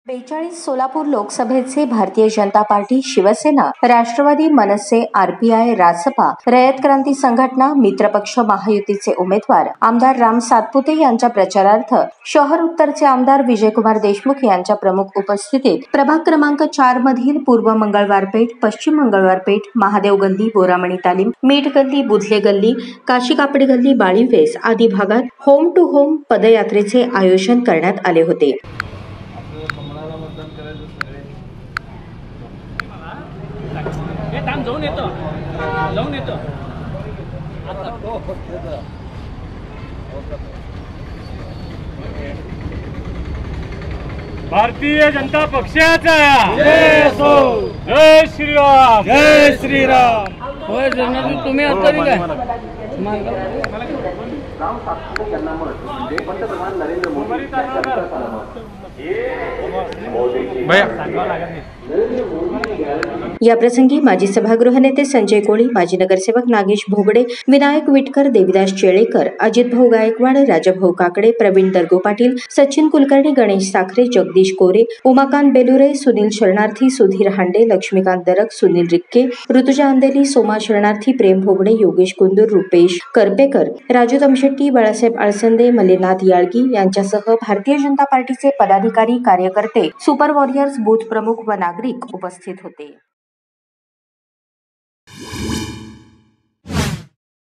42 सोलापूर लोकसभेचे भारतीय जनता पार्टी, शिवसेना, राष्ट्रवादी, मनसे, आरपीआय, रासपा, रयत क्रांती संघटना, मित्रपक्ष महायुतीचे उमेदवार आमदार राम सातपुते यांच्या प्रचारार्थ शहर उत्तरचे आमदार विजयकुमार देशमुख यांच्या प्रमुख उपस्थितीत प्रभाग क्रमांक 4 मधील पूर्व मंगळवारपेठ, पश्चिम मंगळवारपेठ, महादेव गल्ली, बोरामणी तालीम, मीठ गल्ली, बुधले गल्ली, काशी कापडी गल्ली, बाळीवेस आदी भागात होम टू होम पदयात्रेचे आयोजन करण्यात आले होते. भारतीय जनता पक्षाचा जय श्रीराम, जय श्रीराम. होय जनार्दन, तुम्ही आता काय पंतप्रधान नरेंद्र मोदी या प्रसंगी माजी सभागृह नेते संजय कोळी, माजी नगरसेवक नागेश भोगडे, विनायक विटकर, देविदास चेळेकर, अजितभाऊ गायकवाड, राजाभाऊ काकडे, प्रवीण दर्गो पाटील, सचिन कुलकर्णी, गणेश साखरे, जगदीश कोरे, उमाकांत बेलुरे, सुनील शरणार्थी, सुधीर हांडे, लक्ष्मीकांत दरक, सुनील रिक्के, ऋतुजा अंदेली, सोमा शरणार्थी, प्रेम भोगडे, योगेश कुंदूर, रुपेश करपेकर, राजू तमशेट्टी, बाळासाहेब आळसंदे, मल्लीनाथ याळगी यांच्यासह भारतीय जनता पार्टीचे पदाधिकारी, कार्यकर्ते, सुपर वॉरियर्स, बूथ प्रमुख व नागरिक उपस्थित होते.